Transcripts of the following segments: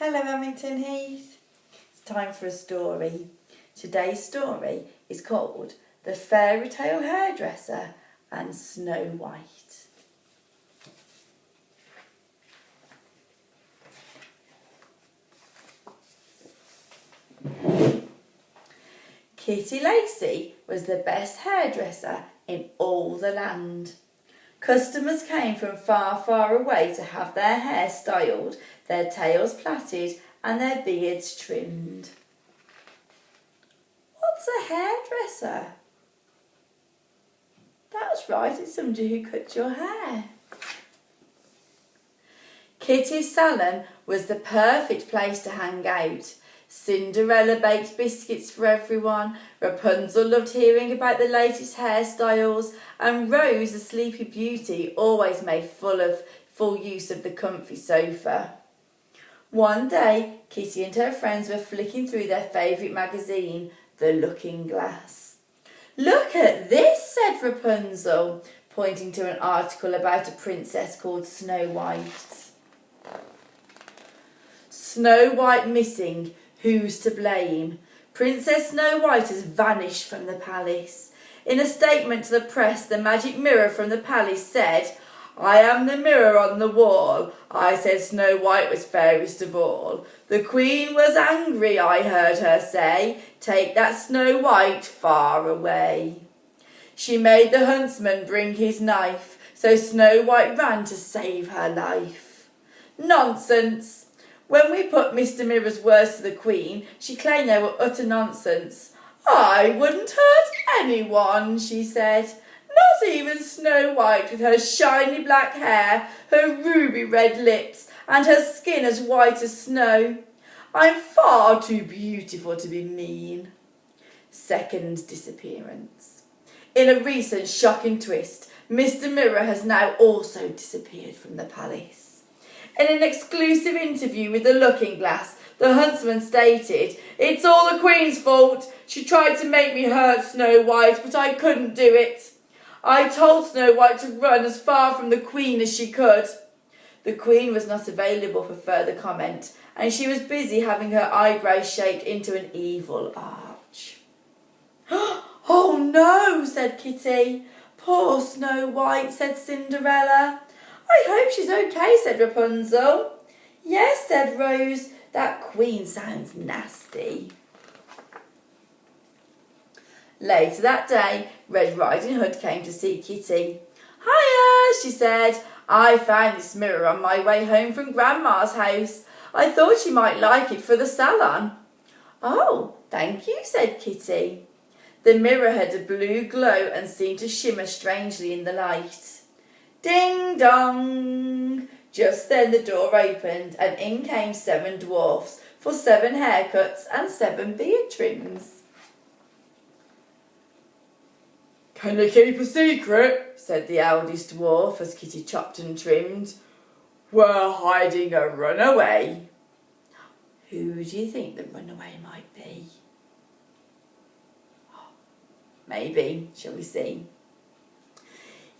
Hello Amington Heath. It's time for a story. Today's story is called The Fairy Tale Hairdresser and Snow White. Kitty Lacey was the best hairdresser in all the land. Customers came from far, far away to have their hair styled, their tails plaited and their beards trimmed. What's a hairdresser? That's right, it's somebody who cuts your hair. Kitty's salon was the perfect place to hang out. Cinderella baked biscuits for everyone, Rapunzel loved hearing about the latest hairstyles, and Rose, the sleepy beauty, always made full use of the comfy sofa. One day, Kitty and her friends were flicking through their favourite magazine, The Looking Glass. "Look at this," said Rapunzel, pointing to an article about a princess called Snow White. Snow White missing. Who's to blame? Princess Snow White has vanished from the palace. In a statement to the press, the magic mirror from the palace said, "I am the mirror on the wall. I said Snow White was fairest of all. The Queen was angry, I heard her say, take that Snow White far away. She made the huntsman bring his knife, so Snow White ran to save her life." Nonsense! When we put Mr. Mirror's words to the Queen, she claimed they were utter nonsense. "I wouldn't hurt anyone," she said. "Not even Snow White with her shiny black hair, her ruby red lips, and her skin as white as snow. I'm far too beautiful to be mean." Second disappearance. In a recent shocking twist, Mr. Mirror has now also disappeared from the palace. In an exclusive interview with The Looking Glass, the huntsman stated, "It's all the Queen's fault. She tried to make me hurt Snow White, but I couldn't do it. I told Snow White to run as far from the Queen as she could." The Queen was not available for further comment, and she was busy having her eyebrows shaped into an evil arch. "Oh no," said Kitty. "Poor Snow White," said Cinderella. "I hope she's okay," said Rapunzel. "Yes," said Rose, "that Queen sounds nasty." Later that day, Red Riding Hood came to see Kitty. "Hiya," she said. "I found this mirror on my way home from Grandma's house. I thought you might like it for the salon." "Oh, thank you," said Kitty. The mirror had a blue glow and seemed to shimmer strangely in the light. Ding dong! Just then the door opened and in came 7 dwarfs for 7 haircuts and 7 beard trims. "Can you keep a secret?" said the eldest dwarf as Kitty chopped and trimmed. "We're hiding a runaway." Who do you think the runaway might be? Maybe, shall we see?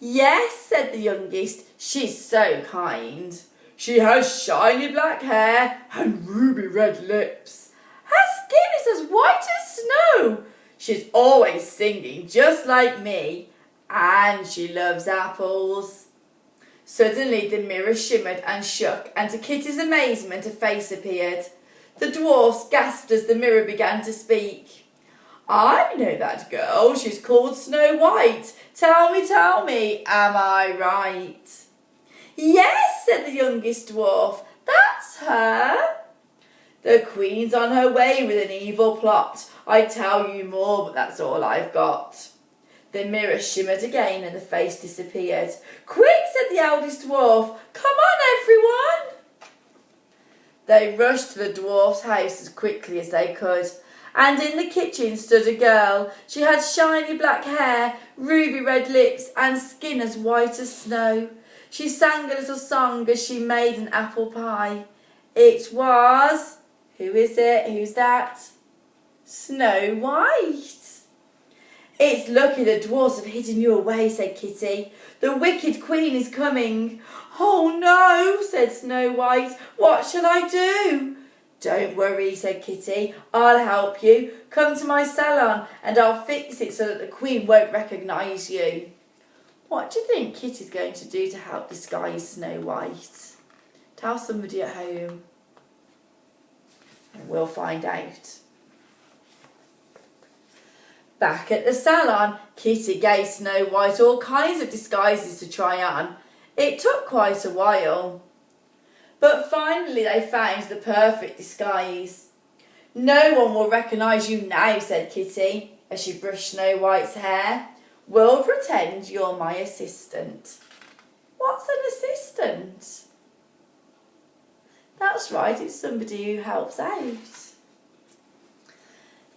"Yes," said the youngest, "she's so kind. She has shiny black hair and ruby red lips. Her skin is as white as snow. She's always singing just like me. And she loves apples." Suddenly the mirror shimmered and shook, and to Kitty's amazement a face appeared. The dwarfs gasped as the mirror began to speak. "I know that girl. She's called Snow White. Tell me, am I right?" "Yes," said the youngest dwarf, "that's her." "The Queen's on her way with an evil plot. I'd tell you more, but that's all I've got." The mirror shimmered again and the face disappeared. "Quick," said the eldest dwarf. "Come on, everyone." They rushed to the dwarf's house as quickly as they could. And in the kitchen stood a girl. She had shiny black hair, ruby red lips, and skin as white as snow. She sang a little song as she made an apple pie. It was, who is it? Who's that? Snow White. "It's lucky the dwarfs have hidden you away," said Kitty. "The wicked Queen is coming." "Oh no," said Snow White. "What shall I do?" Don't worry, said Kitty. I'll help you. Come to my salon and I'll fix it so that the Queen won't recognise you. What do you think Kitty's going to do to help disguise Snow White? Tell somebody at home. And we'll find out. Back at the salon, Kitty gave Snow White all kinds of disguises to try on. It took quite a while. But finally they found the perfect disguise. No one will recognise you now, said Kitty, as she brushed Snow White's hair. We'll pretend you're my assistant. What's an assistant? That's right, it's somebody who helps out.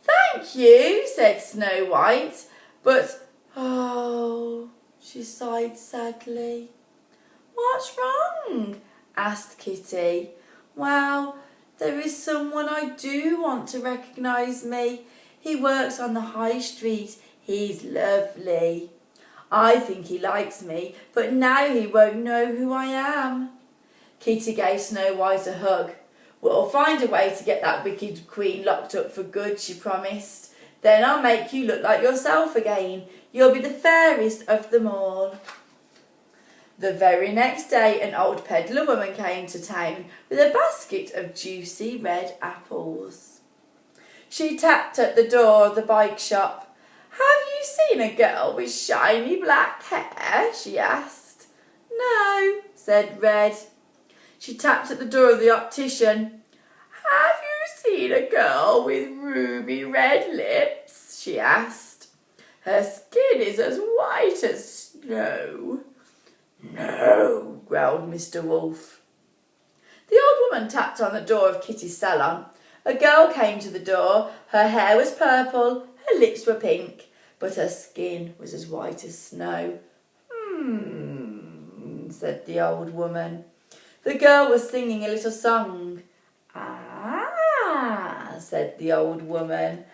Thank you, said Snow White, but, oh, she sighed sadly. What's wrong? Asked Kitty. Well, there is someone I do want to recognise me. He works on the high street. He's lovely. I think he likes me, but now he won't know who I am. Kitty gave Snow White a hug. We'll find a way to get that wicked Queen locked up for good, she promised. Then I'll make you look like yourself again. You'll be the fairest of them all. The very next day, an old peddler woman came to town with a basket of juicy red apples. She tapped at the door of the bike shop. Have you seen a girl with shiny black hair? She asked. No, said Red. She tapped at the door of the optician. Have you seen a girl with ruby red lips? She asked. Her skin is as white as snow. No, growled Mr. Wolf. The old woman tapped on the door of Kitty's salon. A girl came to the door. Her hair was purple, her lips were pink, but her skin was as white as snow. Said the old woman. The girl was singing a little song. Ah, said the old woman.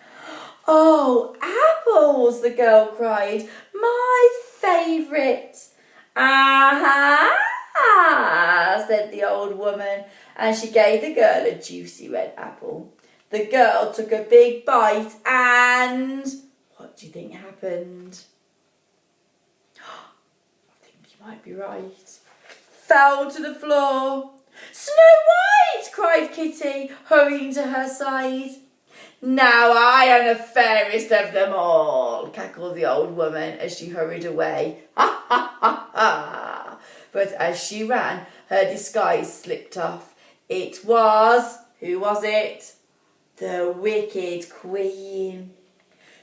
Oh, apples, the girl cried. My favourite. Ah, said the old woman, and she gave the girl a juicy red apple. The girl took a big bite and... What do you think happened? I think you might be right. Fell to the floor. Snow White, cried Kitty, hurrying to her side. Now I am the fairest of them all, cackled the old woman as she hurried away. Ha, ha, ha, ha. But as she ran, her disguise slipped off. It was, who was it? The wicked Queen.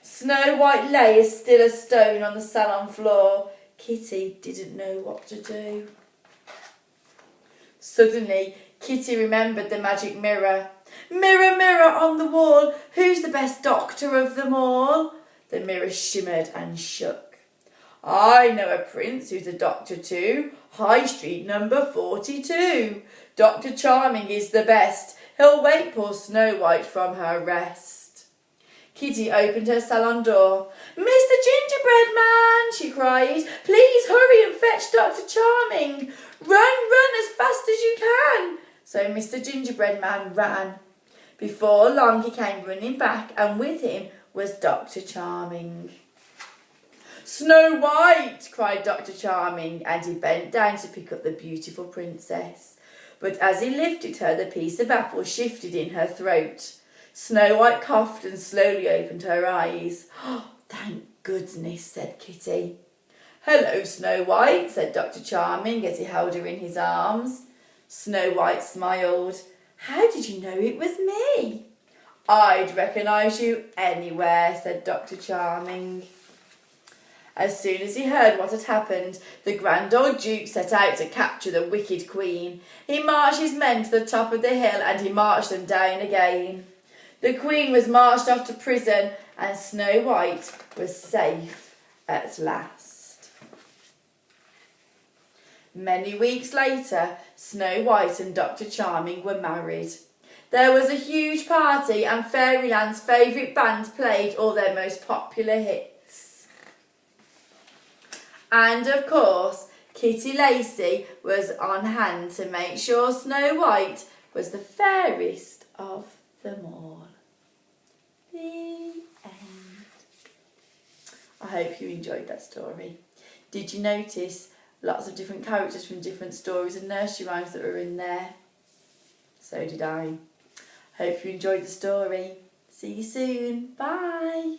Snow White lay as still as stone on the salon floor. Kitty didn't know what to do. Suddenly, Kitty remembered the magic mirror. Mirror, mirror on the wall, who's the best doctor of them all? The mirror shimmered and shook. I know a prince who's a doctor too. High Street number 42. Dr. Charming is the best. He'll wake poor Snow White from her rest. Kitty opened her salon door. Mr. Gingerbread Man, she cried, please hurry and fetch Dr. Charming. Run as fast as you can. So Mr. Gingerbread Man ran. Before long he came running back, and with him was Dr. Charming. Snow White, cried Dr. Charming, and he bent down to pick up the beautiful princess. But as he lifted her, the piece of apple shifted in her throat. Snow White coughed and slowly opened her eyes. Oh, thank goodness, said Kitty. Hello, Snow White, said Dr. Charming as he held her in his arms. Snow White smiled. How did you know it was me? I'd recognise you anywhere, said Dr. Charming. As soon as he heard what had happened, the grand old Duke set out to capture the wicked Queen. He marched his men to the top of the hill and he marched them down again. The Queen was marched off to prison and Snow White was safe at last. Many weeks later, Snow White and Dr. Charming were married. There was a huge party and Fairyland's favourite band played all their most popular hits. And of course, Kitty Lacey was on hand to make sure Snow White was the fairest of them all. The end. I hope you enjoyed that story. Did you notice lots of different characters from different stories and nursery rhymes that were in there? So did I. Hope you enjoyed the story. See you soon. Bye.